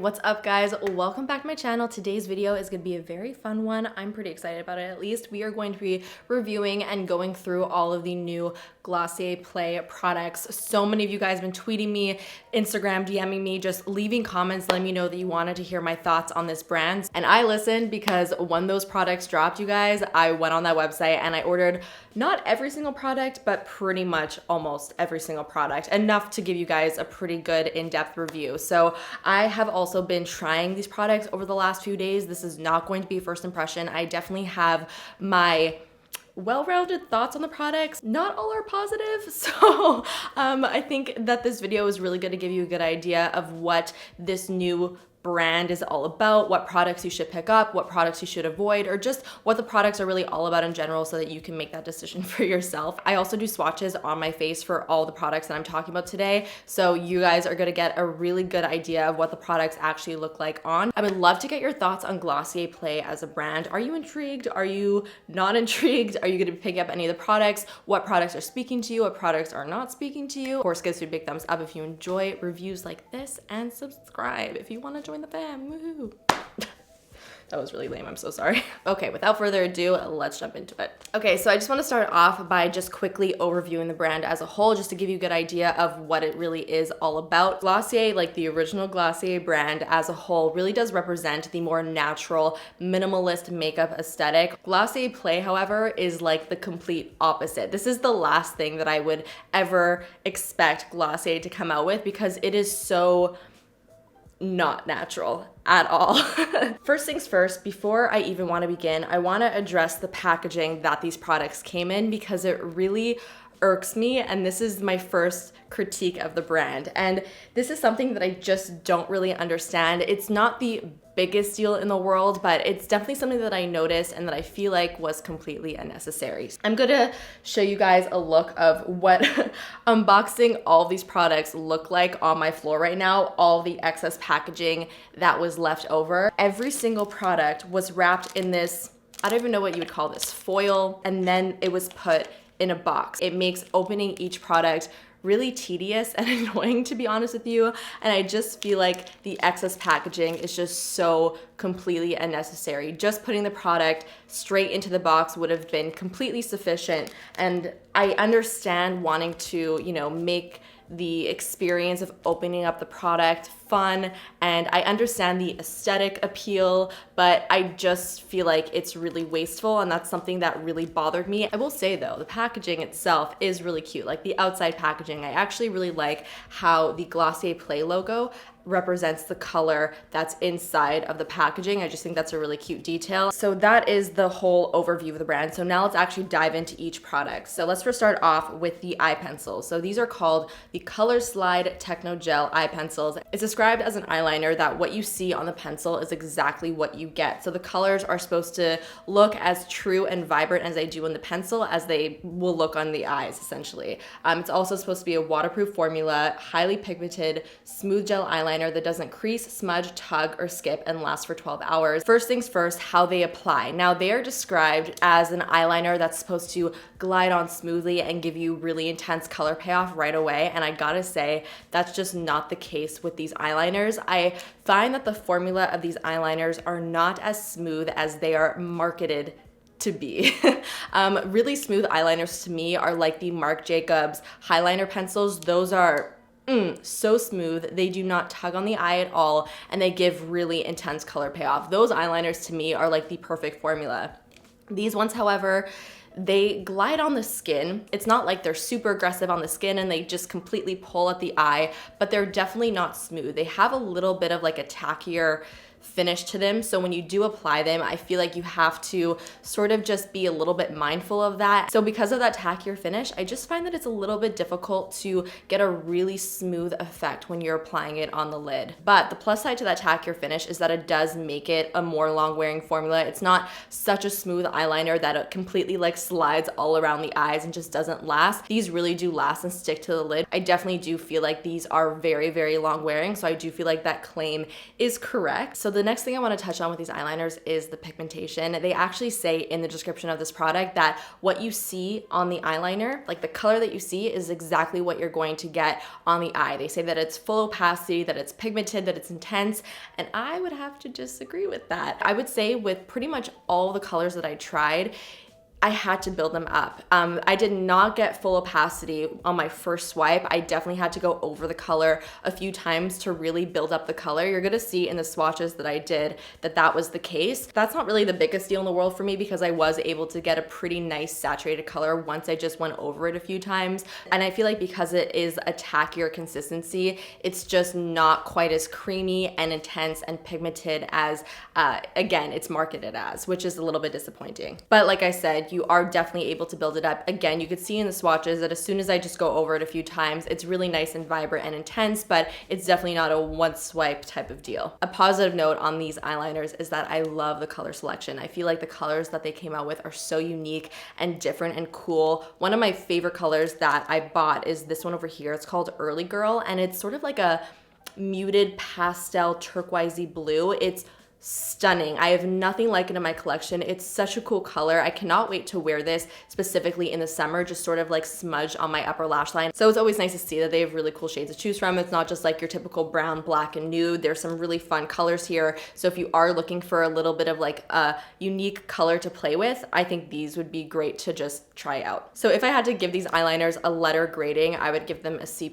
what's up guys? Welcome back to my channel. Today's video is going to be a very fun one. I'm pretty excited about it at least. We are going to be reviewing and going through all of the new Glossier Play products. So many of you guys have been tweeting me, Instagram, DMing me, just leaving comments letting me know that you wanted to hear my thoughts on this brand. And I listened because when those products dropped, you guys, I went on that website and I ordered not every single product, but pretty much almost every single product, enough to give you guys a pretty good in-depth review. So I have also been trying these products over the last few days. This is not going to be a first impression. I definitely have my well-rounded thoughts on the products. Not all are positive, so I think that this video is really going to give you a good idea of what this new brand is all about, what products you should pick up, what products you should avoid, or just what the products are really all about in general so that you can make that decision for yourself. I also do swatches on my face for all the products that I'm talking about today, so you guys are gonna get a really good idea of what the products actually look like on. I would love to get your thoughts on Glossier Play as a brand. Are you intrigued? Are you not intrigued? Are you gonna be picking up any of the products? What products are speaking to you? What products are not speaking to you? Of course, give us a big thumbs up if you enjoy reviews like this, and subscribe if you wanna join the fam. Woohoo. That was really lame, I'm so sorry. Okay, without further ado, let's jump into it. Okay, so I just want to start off by just quickly overviewing the brand as a whole, just to give you a good idea of what it really is all about. Glossier, like the original Glossier brand as a whole, really does represent the more natural, minimalist makeup aesthetic. Glossier Play, however, is like the complete opposite. This is the last thing that I would ever expect Glossier to come out with because it is so not natural at all. First things first, before I even want to begin, I want to address the packaging that these products came in because it really irks me, and this is my first critique of the brand. And this is something that I just don't really understand. It's not the biggest deal in the world, but it's definitely something that I noticed and that I feel like was completely unnecessary. I'm gonna show you guys a look of what unboxing all of these products look like on my floor right now, all the excess packaging that was left over. Every single product was wrapped in this, I don't even know what you would call this, foil, and then it was put in a box. It makes opening each product really tedious and annoying, to be honest with you, and I just feel like the excess packaging is just so completely unnecessary. Just putting the product straight into the box would have been completely sufficient, and I understand wanting to, you know, make the experience of opening up the product fun, and I understand the aesthetic appeal, but I just feel like it's really wasteful, and that's something that really bothered me. I will say though, the packaging itself is really cute. Like the outside packaging, I actually really like how the Glossier Play logo represents the color that's inside of the packaging. I just think that's a really cute detail. So that is the whole overview of the brand. So now let's actually dive into each product. So let's first start off with the eye pencils. So these are called the Color Slide Techno Gel eye pencils. It's described as an eyeliner that what you see on the pencil is exactly what you get. So the colors are supposed to look as true and vibrant as they do on the pencil as they will look on the eyes, essentially. It's also supposed to be a waterproof formula, highly pigmented, smooth gel eyeliner that doesn't crease, smudge, tug, or skip, and lasts for 12 hours. First things first, how they apply. Now, they are described as an eyeliner that's supposed to glide on smoothly and give you really intense color payoff right away, and I gotta say, that's just not the case with these eyeliners. I find that the formula of these eyeliners are not as smooth as they are marketed to be. Really smooth eyeliners to me are like the Marc Jacobs highliner pencils. Those are so smooth. They do not tug on the eye at all, and they give really intense color payoff. Those eyeliners to me are like the perfect formula. These ones, however, they glide on the skin. It's not like they're super aggressive on the skin and they just completely pull at the eye, but they're definitely not smooth. They have a little bit of like a tackier finish to them. So when you do apply them, I feel like you have to sort of just be a little bit mindful of that. So because of that tackier finish, I just find that it's a little bit difficult to get a really smooth effect when you're applying it on the lid. But the plus side to that tackier finish is that it does make it a more long wearing formula. It's not such a smooth eyeliner that it completely like slides all around the eyes and just doesn't last. These really do last and stick to the lid. I definitely do feel like these are very, very long wearing. So I do feel like that claim is correct. So the next thing I want to touch on with these eyeliners is the pigmentation. They actually say in the description of this product that what you see on the eyeliner, like the color that you see, is exactly what you're going to get on the eye. They say that it's full opacity, that it's pigmented, that it's intense, and I would have to disagree with that. I would say with pretty much all the colors that I tried, I had to build them up. I did not get full opacity on my first swipe. I definitely had to go over the color a few times to really build up the color. You're gonna see in the swatches that I did that that was the case. That's not really the biggest deal in the world for me because I was able to get a pretty nice saturated color once I just went over it a few times. And I feel like because it is a tackier consistency, it's just not quite as creamy and intense and pigmented as, again, it's marketed as, which is a little bit disappointing. But like I said, you are definitely able to build it up. Again, you could see in the swatches that as soon as I just go over it a few times, it's really nice and vibrant and intense, but it's definitely not a one swipe type of deal. A positive note on these eyeliners is that I love the color selection. I feel like the colors that they came out with are so unique and different and cool. One of my favorite colors that I bought is this one over here. It's called Early Girl, and it's sort of like a muted pastel turquoisey blue. It's stunning. I have nothing like it in my collection. It's such a cool color. I cannot wait to wear this specifically in the summer, just sort of like smudged on my upper lash line. So it's always nice to see that they have really cool shades to choose from. It's not just like your typical brown, black, and nude. There's some really fun colors here. So if you are looking for a little bit of like a unique color to play with, I think these would be great to just try out. So if I had to give these eyeliners a letter grading, I would give them a C+.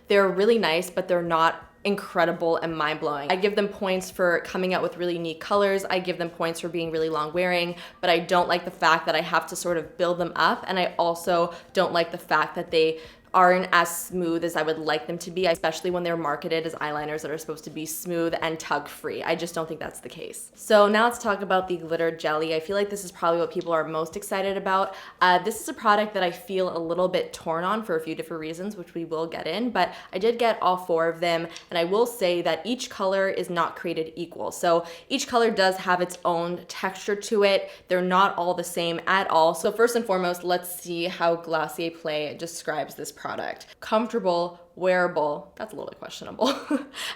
They're really nice, but they're not incredible and mind-blowing. I give them points for coming out with really unique colors. I give them points for being really long wearing, but I don't like the fact that I have to sort of build them up, and I also don't like the fact that they aren't as smooth as I would like them to be, especially when they're marketed as eyeliners that are supposed to be smooth and tug-free. I just don't think that's the case. So now let's talk about the glitter jelly. I feel like this is probably what people are most excited about. This is a product that I feel a little bit torn on for a few different reasons, which we will get in, but I did get all 4 of them, and I will say that each color is not created equal. So each color does have its own texture to it. They're not all the same at all. So first and foremost, let's see how Glossier Play describes this product. Comfortable, wearable, that's a little bit questionable,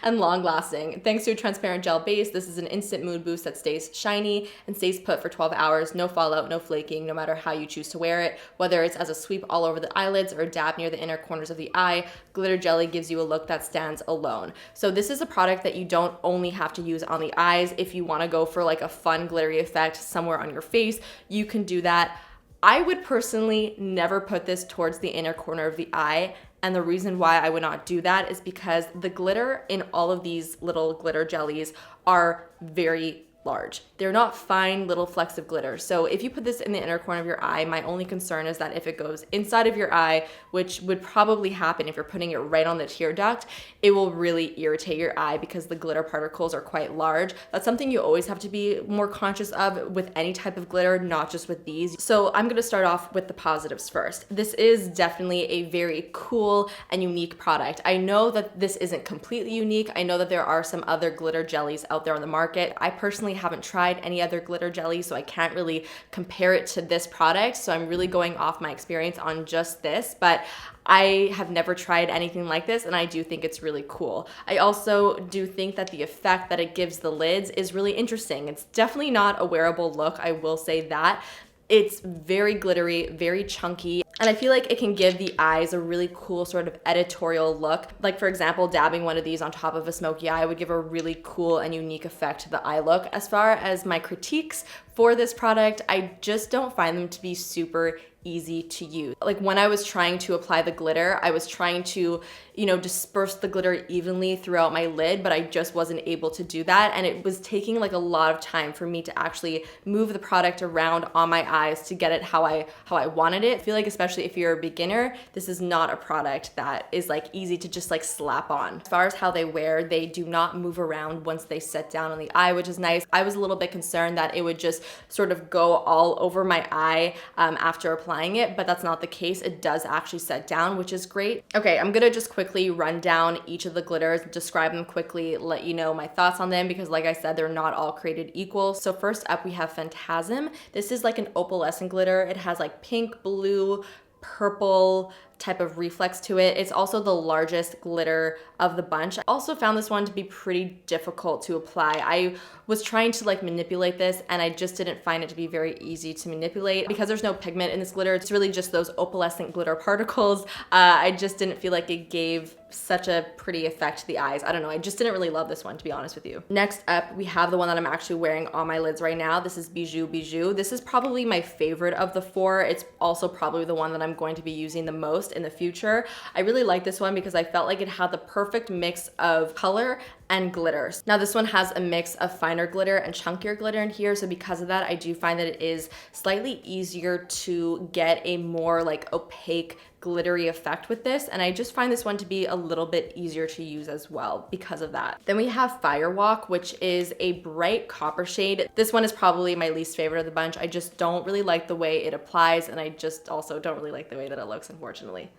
and long lasting. Thanks to a transparent gel base, this is an instant mood boost that stays shiny and stays put for 12 hours, no fallout, no flaking, no matter how you choose to wear it. Whether it's as a sweep all over the eyelids or a dab near the inner corners of the eye, glitter jelly gives you a look that stands alone. So this is a product that you don't only have to use on the eyes. If you wanna go for like a fun glittery effect somewhere on your face, you can do that. I would personally never put this towards the inner corner of the eye, and the reason why I would not do that is because the glitter in all of these little glitter jellies are very large. They're not fine little flecks of glitter. So if you put this in the inner corner of your eye, my only concern is that if it goes inside of your eye, which would probably happen if you're putting it right on the tear duct, it will really irritate your eye because the glitter particles are quite large. That's something you always have to be more conscious of with any type of glitter, not just with these. So I'm gonna start off with the positives first. This is definitely a very cool and unique product. I know that this isn't completely unique. I know that there are some other glitter jellies out there on the market. I personally haven't tried any other glitter jelly, so I can't really compare it to this product. So I'm really going off my experience on just this, but I have never tried anything like this, and I do think it's really cool. I also do think that the effect that it gives the lids is really interesting. It's definitely not a wearable look, I will say that. It's very glittery, very chunky, and I feel like it can give the eyes a really cool sort of editorial look. Like for example, dabbing one of these on top of a smoky eye would give a really cool and unique effect to the eye look. As far as my critiques for this product, I just don't find them to be super easy to use. Like when I was trying to apply the glitter, I was trying to, disperse the glitter evenly throughout my lid, but I just wasn't able to do that. And it was taking like a lot of time for me to actually move the product around on my eyes to get it how I wanted it. I feel like especially if you're a beginner, this is not a product that is like easy to just like slap on. As far as how they wear, they do not move around once they set down on the eye, which is nice. I was a little bit concerned that it would just sort of go all over my eye after applying it, but that's not the case. It does actually set down, which is great. Okay, I'm gonna just quickly run down each of the glitters, describe them quickly, let you know my thoughts on them, because like I said, they're not all created equal. So first up, we have Phantasm. This is like an opalescent glitter. It has like pink, blue, purple type of reflex to it. It's also the largest glitter of the bunch. I also found this one to be pretty difficult to apply. I was trying to like manipulate this and I just didn't find it to be very easy to manipulate. Because there's no pigment in this glitter, it's really just those opalescent glitter particles. I just didn't feel like it gave such a pretty effect to the eyes. I don't know, I just didn't really love this one, to be honest with you. Next up, we have the one that I'm actually wearing on my lids right now. This is Bijou Bijou. This is probably my favorite of the four. It's also probably the one that I'm going to be using the most in the future. I really like this one because I felt like it had the perfect mix of color and glitters. Now this one has a mix of finer glitter and chunkier glitter in here, so because of that, I do find that it is slightly easier to get a more like opaque glittery effect with this, and I just find this one to be a little bit easier to use as well because of that. Then we have Firewalk, which is a bright copper shade. This one is probably my least favorite of the bunch. I just don't really like the way it applies, and I just also don't really like the way that it looks, unfortunately.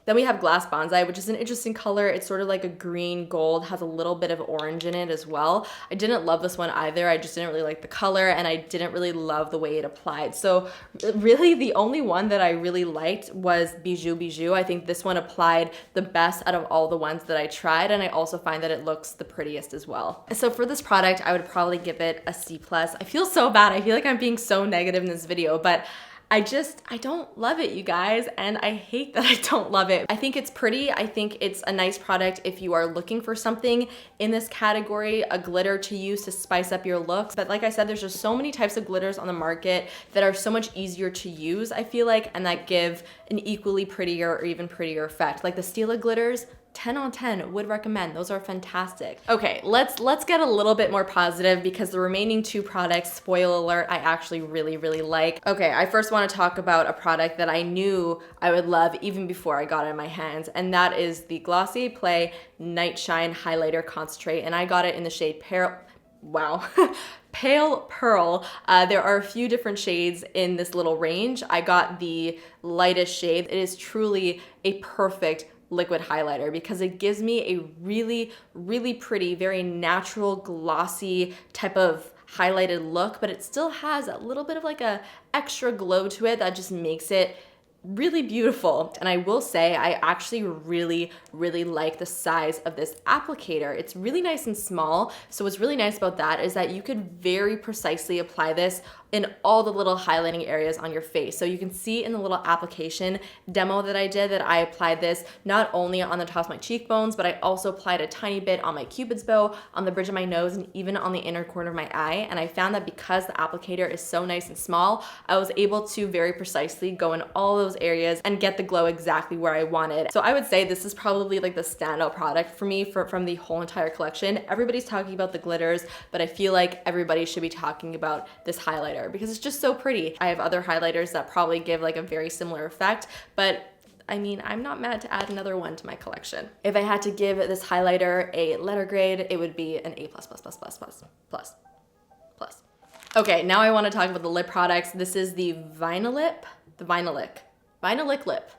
Then we have Glass Bonsai, which is an interesting color. It's sort of like a green gold, has a little bit of orange in it as well. I didn't love this one either. I just didn't really like the color and I didn't really love the way it applied. So really the only one that I really liked was Bijou Bijou. I think this one applied the best out of all the ones that I tried, and I also find that it looks the prettiest as well. So for this product, I would probably give it a C+. I feel so bad. I feel like I'm being so negative in this video, but I don't love it, you guys, and I hate that I don't love it. I think it's pretty. I think it's a nice product if you are looking for something in this category, a glitter to use to spice up your looks. But like I said, there's just so many types of glitters on the market that are so much easier to use, I feel like, and that give an equally prettier or even prettier effect. Like the Stila glitters, 10 on 10, would recommend. Those are fantastic. Okay, let's get a little bit more positive because the remaining two products, spoiler alert, I actually really like. Okay, I first want to talk about a product that I knew I would love even before I got it in my hands, and that is the Glossier Play Night Shine Highlighter Concentrate, and I got it in the shade Pale Pearl. There are a few different shades in this little range. I got the lightest shade. It is truly a perfect liquid highlighter because it gives me a really pretty, very natural, glossy type of highlighted look, but it still has a little bit of like a extra glow to it that just makes it really beautiful. And I will say I actually really like the size of this applicator. It's really nice and small. So what's really nice about that is that you could very precisely apply this in all the little highlighting areas on your face. So you can see in the little application demo that I did that I applied this not only on the top of my cheekbones, but I also applied a tiny bit on my cupid's bow, on the bridge of my nose, and even on the inner corner of my eye. And I found that because the applicator is so nice and small, I was able to very precisely go in all those areas and get the glow exactly where I wanted. So I would say this is probably like the standout product for me from the whole entire collection. Everybody's talking about the glitters, but I feel like everybody should be talking about this highlighter because it's just so pretty. I have other highlighters that probably give like a very similar effect, but I mean, I'm not mad to add another one to my collection. If I had to give this highlighter a letter grade, it would be an A+++++++. Okay, now I want to talk about the lip products. This is the Vinylic lip.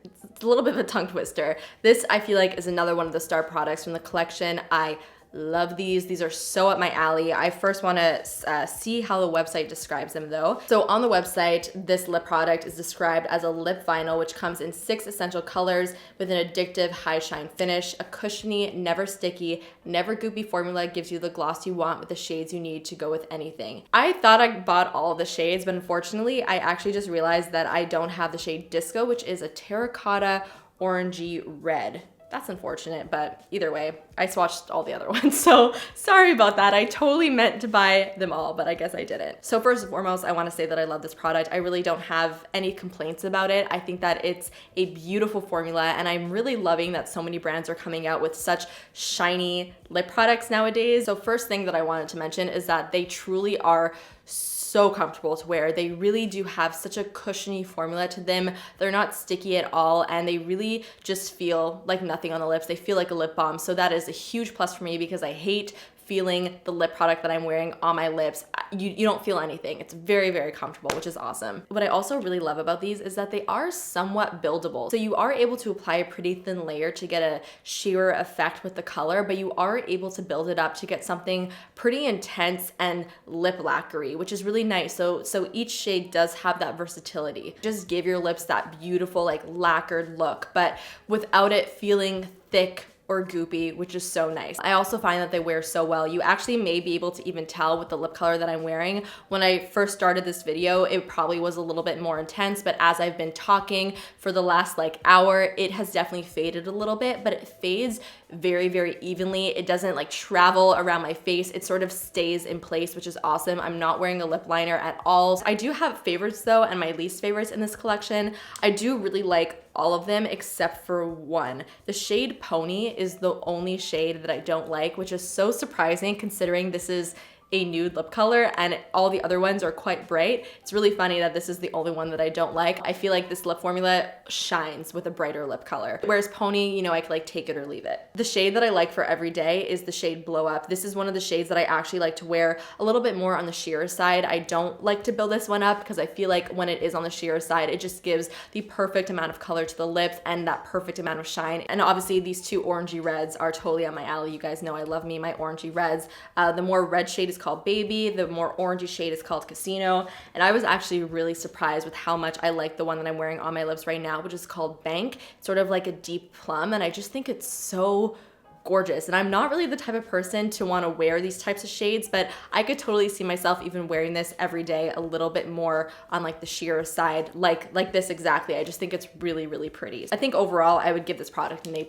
It's a little bit of a tongue twister. This I feel like is another one of the star products from the collection. I love these. These are so up my alley. I first want to see how the website describes them though. So on the website, this lip product is described as a lip vinyl, which comes in 6 essential colors with an addictive high shine finish. A cushiony, never sticky, never goopy formula gives you the gloss you want with the shades you need to go with anything. I thought I bought all of the shades, but unfortunately, I actually just realized that I don't have the shade Disco, which is a terracotta orangey red. That's unfortunate, but either way, I swatched all the other ones, so sorry about that. I totally meant to buy them all, but I guess I didn't. So first and foremost, I want to say that I love this product. I really don't have any complaints about it. I think that it's a beautiful formula, and I'm really loving that so many brands are coming out with such shiny lip products nowadays. So first thing that I wanted to mention is that they truly are so comfortable to wear. They really do have such a cushiony formula to them. They're not sticky at all, and they really just feel like nothing on the lips. They feel like a lip balm, so that is is a huge plus for me because I hate feeling the lip product that I'm wearing on my lips. You don't feel anything. It's very, very comfortable, which is awesome. What I also really love about these is that they are somewhat buildable. So you are able to apply a pretty thin layer to get a sheer effect with the color, but you are able to build it up to get something pretty intense and lip lacquery, which is really nice. So each shade does have that versatility. Just give your lips that beautiful like lacquered look, but without it feeling thick or goopy, which is so nice. I also find that they wear so well. You actually may be able to even tell with the lip color that I'm wearing. When I first started this video, it probably was a little bit more intense, but as I've been talking for the last like hour, it has definitely faded a little bit, but it fades very, very evenly. It doesn't like travel around my face. It sort of stays in place, which is awesome. I'm not wearing a lip liner at all. I do have favorites though, and my least favorites in this collection. I do really like all of them except for one. The shade Pony is the only shade that I don't like, which is so surprising considering this is a nude lip color and all the other ones are quite bright. It's really funny that this is the only one that I don't like. I feel like this lip formula shines with a brighter lip color. Whereas Pony, you know, I could like take it or leave it. The shade that I like for every day is the shade Blow Up. This is one of the shades that I actually like to wear a little bit more on the sheer side. I don't like to build this one up because I feel like when it is on the sheer side, it just gives the perfect amount of color to the lips and that perfect amount of shine. And obviously these two orangey reds are totally on my alley. You guys know I love me my orangey reds. The more red shade is called Baby, the more orangey shade is called Casino, and I was actually really surprised with how much I like the one that I'm wearing on my lips right now, which is called Bank. It's sort of like a deep plum, and I just think it's so gorgeous. And I'm not really the type of person to want to wear these types of shades, but I could totally see myself even wearing this every day a little bit more on like the sheer side, like this exactly. I just think it's really, really pretty. I think overall I would give this product an A+.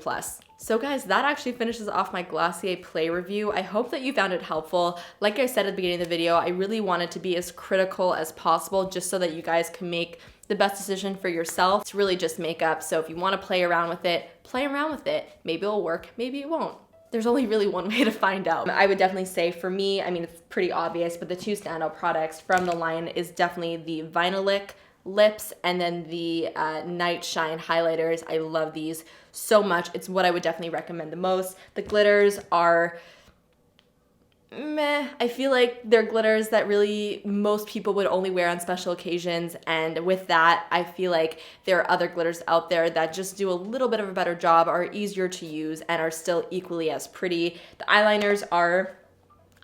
So guys, that actually finishes off my Glossier Play review. I hope that you found it helpful. Like I said at the beginning of the video, I really wanted to be as critical as possible just so that you guys can make the best decision for yourself. It's really just makeup. So if you want to play around with it, play around with it. Maybe it'll work, maybe it won't. There's only really one way to find out. I would definitely say for me, I mean, it's pretty obvious, but the two standout products from the line is definitely the Vinylic lips and then the Night Shine highlighters. I love these so much. It's what I would definitely recommend the most. The glitters are meh. I feel like they're glitters that really most people would only wear on special occasions, and with that I feel like there are other glitters out there that just do a little bit of a better job, are easier to use, and are still equally as pretty. The eyeliners are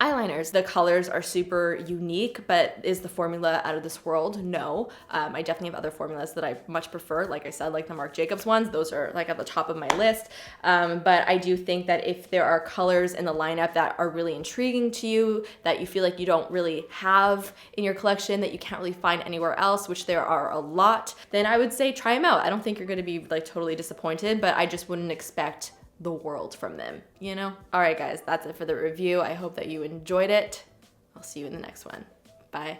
eyeliners. The colors are super unique, but is the formula out of this world? No. I definitely have other formulas that I much prefer. Like I said, like the Marc Jacobs ones, those are like at the top of my list. But I do think that if there are colors in the lineup that are really intriguing to you, that you feel like you don't really have in your collection, that you can't really find anywhere else, which there are a lot, then I would say try them out. I don't think you're going to be like totally disappointed, but I just wouldn't expect the world from them, you know? All right, guys, that's it for the review. I hope that you enjoyed it. I'll see you in the next one. Bye.